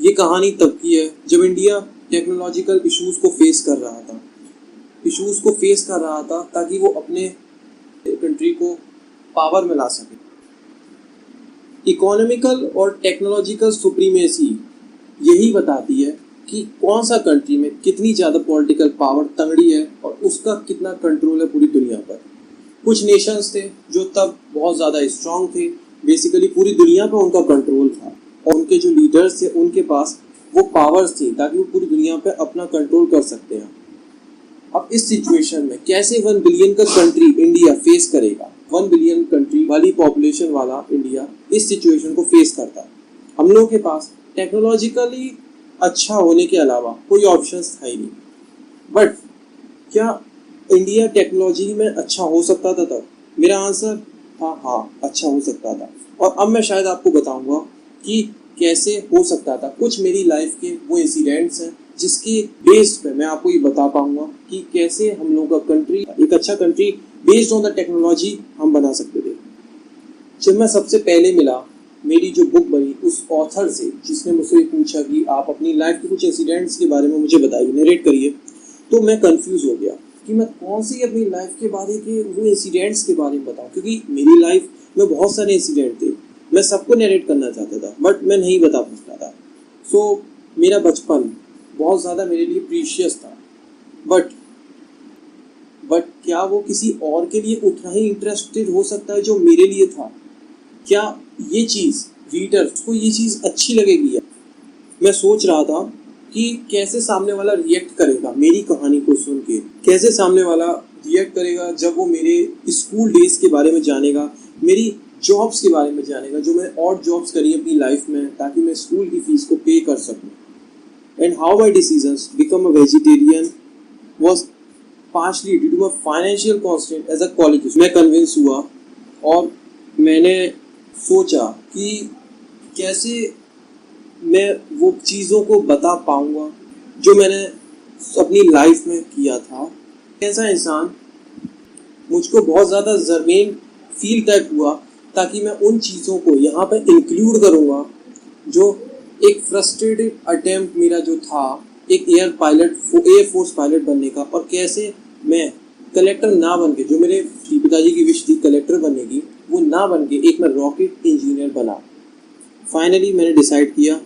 ये कहानी तब की है जब इंडिया टेक्नोलॉजिकल इश्यूज को फेस कर रहा था ताकि वो अपने कंट्री को पावर में ला सके। इकोनॉमिकल और टेक्नोलॉजिकल सुप्रीमेसी यही बताती है कि कौन सा कंट्री में कितनी ज़्यादा पॉलिटिकल पावर तंगड़ी है और उसका कितना कंट्रोल है पूरी दुनिया पर। कुछ नेशंस थे जो तब बहुत ज़्यादा स्ट्रांग थे, बेसिकली पूरी दुनिया पर उनका कंट्रोल था और उनके जो लीडर्स थे उनके पास वो पावर्स थी ताकि वो पूरी दुनिया पर अपना कंट्रोल कर सकते हैं। अब इस सिचुएशन में कैसे 1 बिलियन का कंट्री इंडिया फेस करेगा? 1 बिलियन कंट्री वाली पॉपुलेशन वाला इंडिया इस सिचुएशन को फेस करता है। हम लोगों के पास टेक्नोलॉजिकली अच्छा होने के अलावा कोई ऑप्शंस था ही नहीं। बट क्या इंडिया टेक्नोलॉजी में अच्छा हो सकता था तब? मेरा आंसर था हाँ, अच्छा हो सकता था। और अब मैं शायद आपको बताऊंगा कि कैसे हो सकता था। कुछ मेरी लाइफ के वो इंसिडेंट्स हैं जिसके बेस्ड पे मैं आपको ये बता पाऊंगा कि कैसे हम लोगों का कंट्री एक अच्छा country based on the technology हम बना सकते थे। जब मैं सबसे पहले मिला, मेरी जो बुक बनी उस ऑथर से जिसने मुझसे पूछा कि आप अपनी लाइफ के कुछ इंसिडेंट्स के बारे में मुझे बताइए, नरेट करिए, तो मैं कंफ्यूज हो गया कि मैं कौन सी अपनी लाइफ के बारे के वो इंसिडेंट्स के बारे में बताऊं, क्योंकि मेरी लाइफ में बहुत सारे इंसिडेंट थे। मैं सबको नरेट करना चाहता था बट मैं नहीं बता सकता था। सो मेरा बचपन बहुत ज़्यादा मेरे लिए प्रीशियस था, बट क्या वो किसी और के लिए उतना ही इंटरेस्टेड हो सकता है जो मेरे लिए था? क्या ये चीज़ रीडर्स को ये चीज़ अच्छी लगेगी? मैं सोच रहा था कि कैसे सामने वाला रिएक्ट करेगा मेरी कहानी को सुन के, कैसे सामने वाला रिएक्ट करेगा जब वो मेरे स्कूल डेज के बारे में जानेगा, मेरी जॉब्स के बारे में जानेगा, जो मैंने और जॉब्स करी अपनी लाइफ में ताकि मैं स्कूल की फीस को पे कर सकूँ। And how my decisions become a vegetarian was partially due to my financial constraint as a college student. मैं कन्विंस हुआ और मैंने सोचा कि कैसे मैं वो चीज़ों को बता पाऊँगा जो मैंने अपनी लाइफ में किया था। ऐसा इंसान मुझको बहुत ज़्यादा ज़रमेन फील तक हुआ ताकि मैं उन चीज़ों को यहाँ पर इंक्लूड करूँगा जो एक फ्रस्ट्रेटेड अटेम्प्ट मेरा जो था एक एयर फोर्स पायलट बनने का, और कैसे मैं कलेक्टर ना बन के, जो मेरे पिताजी की विश थी कलेक्टर बनने की, वो ना बन के एक मैं रॉकेट इंजीनियर बना। फाइनली मैंने डिसाइड किया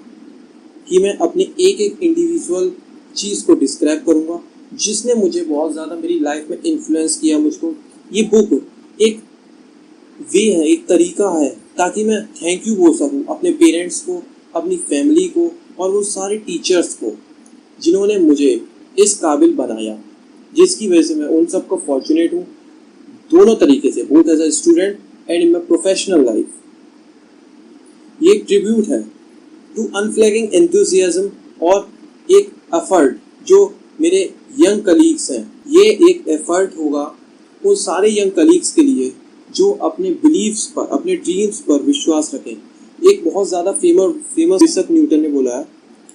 कि मैं अपने एक इंडिविजुअल चीज़ को डिस्क्राइब करूँगा जिसने मुझे बहुत ज़्यादा मेरी लाइफ में इन्फ्लुएंस किया। मुझको ये बुक एक वे है, एक तरीका है ताकि मैं थैंक यू बोल सकूँ अपने पेरेंट्स को, अपनी फैमिली को और वो सारे टीचर्स को जिन्होंने मुझे इस काबिल बनाया, जिसकी वजह से मैं उन सबको फॉर्चुनेट हूँ दोनों तरीके से, both as a student and in my professional life. ये एक ट्रिब्यूट है टू अनफ्लैगिंग एंथुसियाज्म और एक एफर्ट जो मेरे यंग कलीग्स हैं। ये एक एफर्ट होगा उन सारे यंग कलीग्स के लिए जो अपने बिलीव्स पर, अपने ड्रीम्स पर विश्वास रखें। एक बहुत ज़्यादा फेमस इसक न्यूटन ने बोला है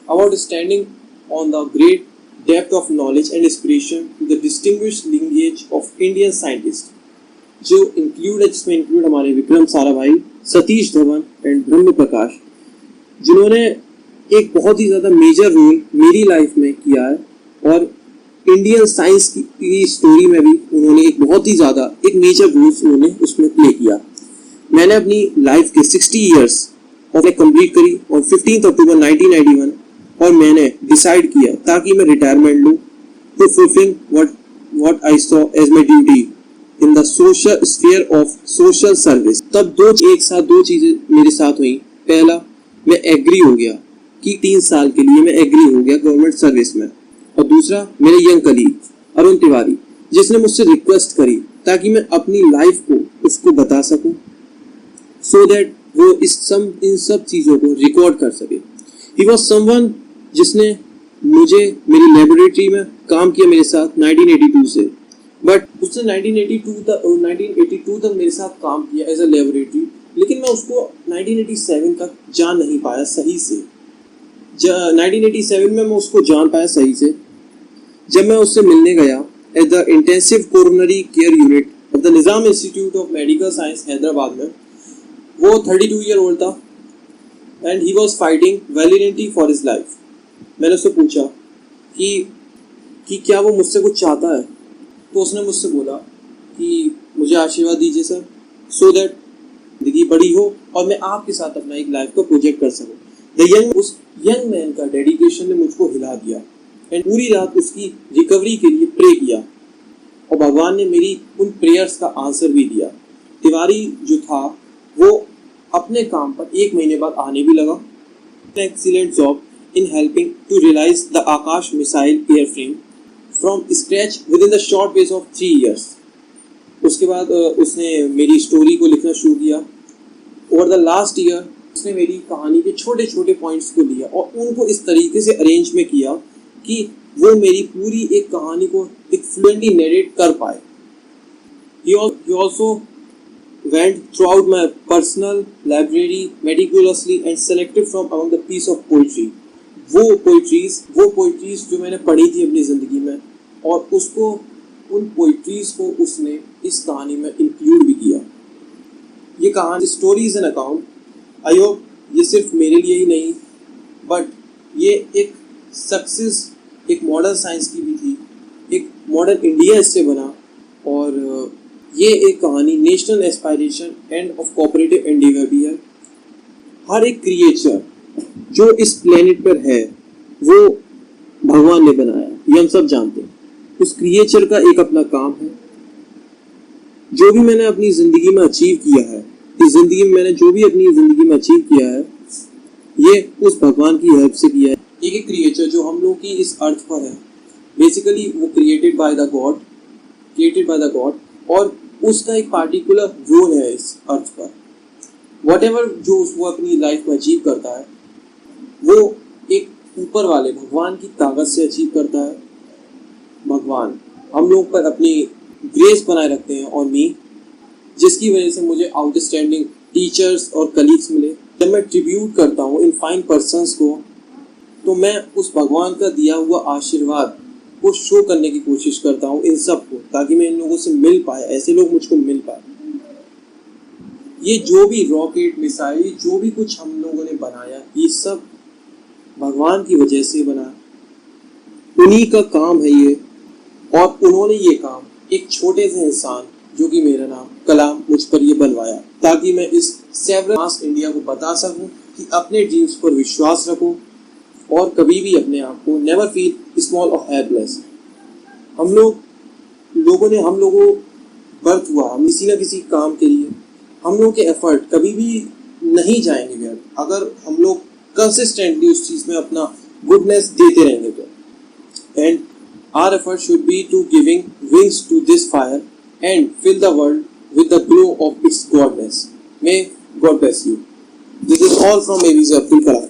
about standing on the great depth of knowledge and inspiration to the distinguished lineage of Indian scientist, जो जिसमें इंक्लूड हमारे विक्रम साराभाई, सतीश धवन एंड ब्रह्म प्रकाश, जिन्होंने एक बहुत ही ज़्यादा मेजर रोल मेरी लाइफ में किया है और इंडियन साइंस की स्टोरी में भी उन्होंने एक बहुत ही ज़्यादा एक मेजर रोल उन्होंने उसमें प्ले किया। मैंने अपनी लाइफ के 60 ईयर्स और कंप्लीट करी और 15 अक्टूबर 1991 और मैंने डिसाइड किया ताकि मैं रिटायरमेंट लूँ to fulfil what I saw as my duty in the social sphere of social service. तब एक साथ दो चीज़ें मेरे साथ हुई। पहला, मैं एग्री हो गया कि 3 साल के लिए मैं एग्री हो गया गवर्नमेंट सर्विस में, और दूसरा मेरे यंग कलीग अरुण तिवारी जिसने मुझसे रिक्वेस्ट करी ताकि मैं अपनी लाइफ को उसको बता सकूं सो दैट वो इन सब चीज़ों को रिकॉर्ड कर सके। ही वॉज समवन जिसने मुझे मेरी लेबोरेटरी में काम किया मेरे साथ 1982 से, बट उसने 1982 तक मेरे साथ काम किया एज अ लेबोरेटरी, लेकिन मैं उसको 1987 तक जान नहीं पाया सही से। 1987 में मैं उसको जान पाया सही से जब मैं उससे मिलने गया at the intensive coronary care unit of the Nizam institute of medical science Hyderabad में। वो 32 ईयर ओल्ड था and he was fighting valiantly for his life. मैंने उससे पूछा कि क्या वो मुझसे कुछ चाहता है, तो उसने मुझसे बोला कि मुझे आशीर्वाद दीजिए सर, so that जिंदगी बड़ी हो और मैं आपके साथ अपना एक लाइफ का प्रोजेक्ट कर सकूं। उस यंग मैन का डेडिकेशन ने मुझको हिला दिया एंड पूरी रात उसकी रिकवरी के लिए प्रे किया और भगवान ने मेरी उन प्रेयर्स का आंसर भी दिया। तिवारी जो था वो अपने काम पर 1 महीने बाद आने भी लगा। Excellent job in helping to realize the Akash missile airframe from scratch within the short space of 3 years. उसके बाद उसने मेरी स्टोरी को लिखना शुरू किया। ओवर द लास्ट ईयर उसने मेरी कहानी के छोटे छोटे पॉइंट्स को लिया और उनको इस तरीके से अरेंज में किया कि वो मेरी पूरी एक कहानी को एक फ्लुएंटली नरेट कर पाए। He also went throughout my personal library meticulously and selected from among the piece of poetry वो पोइट्रीज जो मैंने पढ़ी थी अपनी ज़िंदगी में, और उसको उन पोइट्रीज को उसने इस कहानी में इंक्लूड भी किया। ये कहानी story is an account. I hope ये सिर्फ मेरे लिए ही नहीं बट ये एक सक्सेस एक मॉडर्न साइंस की भी थी, एक मॉडर्न इंडिया इससे बना, और ये एक कहानी national aspiration end of cooperative Endeavour भी है। हर एक क्रिएचर जो इस प्लेनेट पर है वो भगवान ने बनाया, ये हम सब जानते हैं। उस क्रिएचर का एक अपना काम है। जो भी मैंने अपनी ज़िंदगी में अचीव किया है, इस ज़िंदगी में मैंने जो भी अपनी ज़िंदगी में अचीव किया है, ये उस भगवान की हेल्प से किया है। एक क्रिएचर जो हम लोग की इस अर्थ पर है, बेसिकली वो क्रिएटेड बाय द गॉड, और उसका एक पार्टिकुलर रोल है इस अर्थ पर। व्हाटएवर जो वो अपनी लाइफ में अचीव करता है वो एक ऊपर वाले भगवान की ताकत से अचीव करता है। भगवान हम लोग पर अपनी ग्रेस बनाए रखते हैं और मी, जिसकी वजह से मुझे आउटस्टैंडिंग टीचर्स और कलीग्स मिले। जब मैं ट्रिब्यूट करता हूँ इन फाइन पर्सन्स को, तो मैं उस भगवान का दिया हुआ आशीर्वाद को शो करने की कोशिश करता हूँ इन सब को, ताकि मैं इन लोगों से मिल पाए, ऐसे लोग मुझको मिल पाए। ये जो भी रॉकेट मिसाइल जो भी कुछ हम लोगों ने बनाया, ये सब भगवान की वजह से बना, उन्हीं का काम है ये, और उन्होंने ये काम एक छोटे से इंसान जो कि मेरा नाम कलाम मुझ पर ये बलवाया, ताकि मैं इस सेवरल मास इंडिया को बता सकूं कि अपने ड्रीम्स पर विश्वास रखो और कभी भी अपने आप को नेवर फील स्मॉल और हेल्पलेस। हम लोगों बर्थ हुआ हम किसी न किसी काम के लिए, हम लोग के एफर्ट कभी भी नहीं जाएंगे व्यर्थ अगर हम लोग कंसिस्टेंटली उस चीज़ में अपना गुडनेस देते रहेंगे तो। And our effort should be to giving wings to this fire and fill the world with the glow of its goodness. May God bless you. This is all from A B J Abdul Kalam.